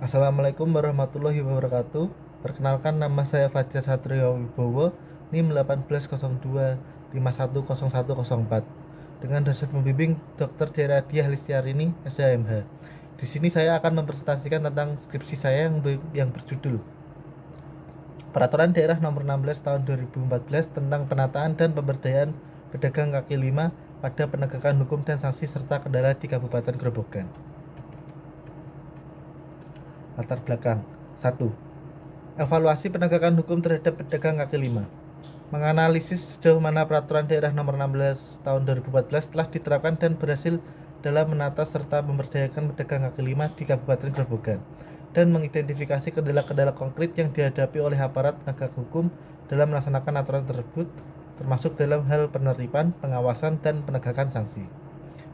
Assalamualaikum warahmatullahi wabarakatuh. Perkenalkan, nama saya Fajar Satrio Wibowo, NIM 1802510104, dengan dosen pembimbing Dr. Dera Diah Listiarini, SHMH. Di sini saya akan mempresentasikan tentang skripsi saya yang berjudul Peraturan Daerah Nomor 16 Tahun 2014 tentang penataan dan pemberdayaan pedagang kaki lima pada penegakan hukum dan sanksi serta kendala di Kabupaten Grobogan. Latar belakang 1. Evaluasi penegakan hukum terhadap pedagang kaki lima. Menganalisis sejauh mana Peraturan Daerah Nomor 16 Tahun 2014 telah diterapkan dan berhasil dalam menata serta memberdayakan pedagang kaki lima di Kabupaten Grobogan, dan mengidentifikasi kendala-kendala konkret yang dihadapi oleh aparat penegak hukum dalam melaksanakan aturan tersebut, termasuk dalam hal penertiban, pengawasan, dan penegakan sanksi.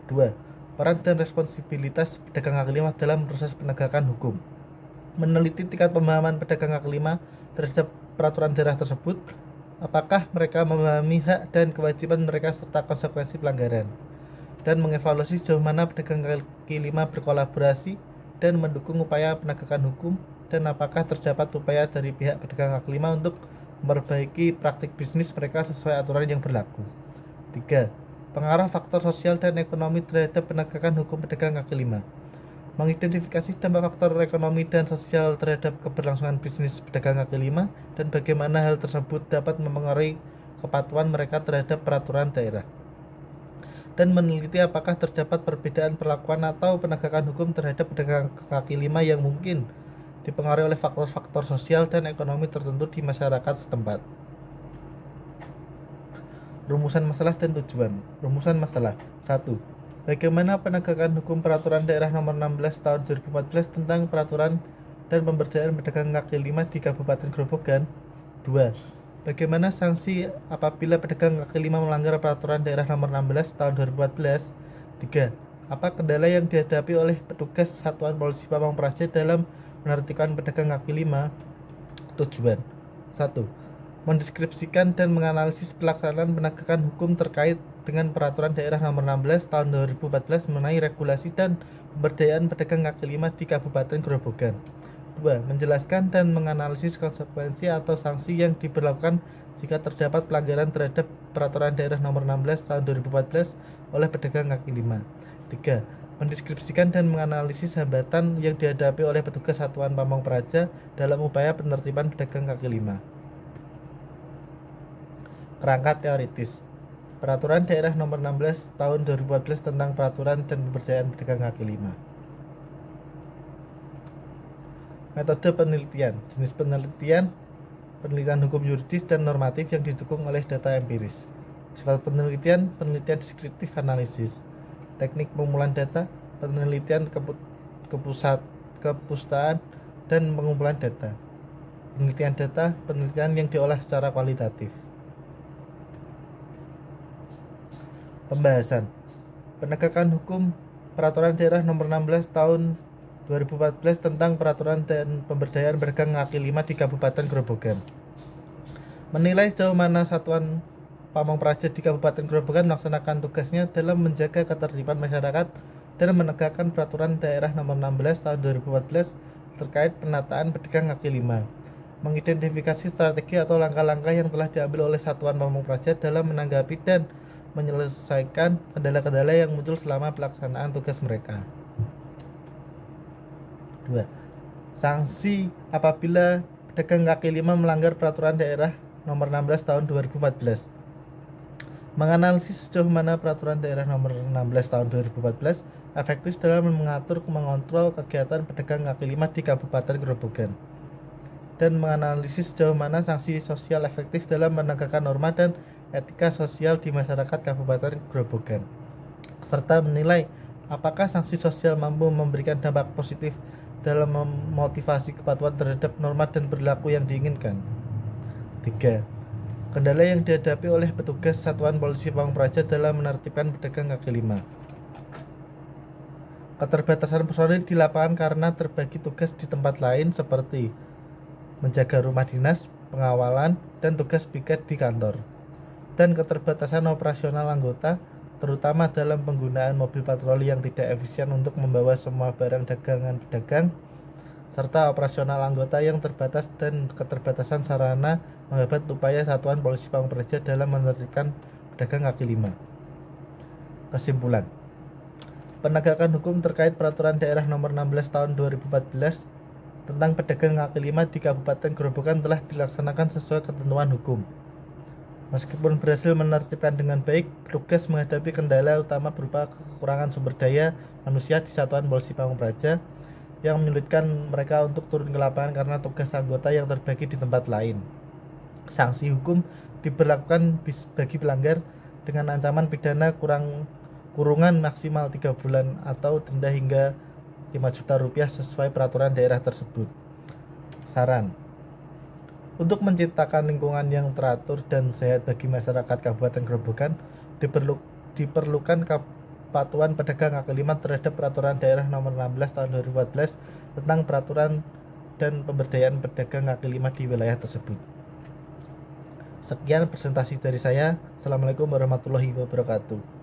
2. Peran dan responsibilitas pedagang kaki lima dalam proses penegakan hukum. Meneliti tingkat pemahaman pedagang kaki lima terhadap peraturan daerah tersebut, apakah mereka memahami hak dan kewajiban mereka serta konsekuensi pelanggaran, dan mengevaluasi sejauh mana pedagang kaki lima berkolaborasi dan mendukung upaya penegakan hukum, dan apakah terdapat upaya dari pihak pedagang kaki lima untuk memperbaiki praktik bisnis mereka sesuai aturan yang berlaku. 3. Pengaruh faktor sosial dan ekonomi terhadap penegakan hukum pedagang kaki lima. Mengidentifikasi dampak faktor ekonomi dan sosial terhadap keberlangsungan bisnis pedagang kaki lima dan bagaimana hal tersebut dapat mempengaruhi kepatuhan mereka terhadap peraturan daerah, dan meneliti apakah terdapat perbedaan perlakuan atau penegakan hukum terhadap pedagang kaki lima yang mungkin dipengaruhi oleh faktor-faktor sosial dan ekonomi tertentu di masyarakat setempat. Rumusan masalah dan tujuan. Rumusan masalah 1. Bagaimana penegakan hukum Peraturan Daerah Nomor 16 Tahun 2014 tentang peraturan dan pemberdayaan pedagang kaki lima di Kabupaten Grobogan. 2. Bagaimana sanksi apabila pedagang kaki lima melanggar Peraturan Daerah Nomor 16 Tahun 2014. 3. Apa kendala yang dihadapi oleh petugas Satuan Polisi Pamong Praja dalam menertibkan pedagang kaki lima. Tujuan 1. Mendeskripsikan dan menganalisis pelaksanaan penegakan hukum terkait dengan Peraturan Daerah Nomor 16 Tahun 2014 mengenai regulasi dan pemberdayaan pedagang kaki lima di Kabupaten Grobogan. 2. Menjelaskan dan menganalisis konsekuensi atau sanksi yang diberlakukan jika terdapat pelanggaran terhadap Peraturan Daerah Nomor 16 Tahun 2014 oleh pedagang kaki lima. 3. Mendeskripsikan dan menganalisis hambatan yang dihadapi oleh petugas Satuan Pamong Praja dalam upaya penertiban pedagang kaki lima. Kerangka teoritis. Peraturan Daerah Nomor 16 Tahun 2014 tentang peraturan dan pemberdayaan pedagang kaki lima. Metode penelitian. Jenis penelitian hukum yuridis dan normatif yang didukung oleh data empiris. Sifat penelitian deskriptif analisis. Teknik pengumpulan data, penelitian kepustaan dan pengumpulan data. Penelitian data, penelitian yang diolah secara kualitatif. Pembahasan. Penegakan hukum Peraturan Daerah Nomor 16 Tahun 2014 tentang peraturan dan pemberdayaan pedagang kaki lima di Kabupaten Grobogan. Menilai sejauh mana Satuan Pamong Praja di Kabupaten Grobogan melaksanakan tugasnya dalam menjaga ketertiban masyarakat dan menegakkan Peraturan Daerah Nomor 16 Tahun 2014 terkait penataan pedagang kaki lima. Mengidentifikasi strategi atau langkah-langkah yang telah diambil oleh Satuan Pamong Praja dalam menanggapi dan menyelesaikan kendala-kendala yang muncul selama pelaksanaan tugas mereka. 2. Sanksi apabila pedagang kaki lima melanggar Peraturan Daerah Nomor 16 Tahun 2014. Menganalisis sejauh mana Peraturan Daerah Nomor 16 Tahun 2014 efektif dalam mengontrol kegiatan pedagang kaki lima di Kabupaten Grobogan, dan menganalisis sejauh mana sanksi sosial efektif dalam menegakkan norma dan etika sosial di masyarakat Kabupaten Grobogan, serta menilai apakah sanksi sosial mampu memberikan dampak positif dalam memotivasi kepatuhan terhadap norma dan perilaku yang diinginkan. 3. Kendala yang dihadapi oleh petugas Satuan Polisi Pamong Praja dalam menertibkan pedagang kaki lima. Keterbatasan personil di lapangan karena terbagi tugas di tempat lain seperti menjaga rumah dinas, pengawalan, dan tugas piket di kantor, dan keterbatasan operasional anggota terutama dalam penggunaan mobil patroli yang tidak efisien untuk membawa semua barang dagangan pedagang serta operasional anggota yang terbatas dan keterbatasan sarana menghambat upaya Satuan Polisi Pamung Praja dalam menertibkan pedagang kaki lima. Kesimpulan, penegakan hukum terkait Peraturan Daerah Nomor 16 Tahun 2014 tentang pedagang kaki lima di Kabupaten Grobogan telah dilaksanakan sesuai ketentuan hukum. Meskipun berhasil menertibkan dengan baik, petugas menghadapi kendala utama berupa kekurangan sumber daya manusia di Satuan Polisi Pamung Praja yang menyulitkan mereka untuk turun ke lapangan karena tugas anggota yang terbagi di tempat lain. Sanksi hukum diberlakukan bagi pelanggar dengan ancaman pidana kurungan maksimal 3 bulan atau denda hingga 5 juta rupiah sesuai peraturan daerah tersebut. Saran: untuk menciptakan lingkungan yang teratur dan sehat bagi masyarakat Kabupaten Grobogan, diperlukan kepatuhan pedagang kaki lima terhadap Peraturan Daerah Nomor 16 Tahun 2014 tentang peraturan dan pemberdayaan pedagang kaki lima di wilayah tersebut. Sekian presentasi dari saya. Assalamualaikum warahmatullahi wabarakatuh.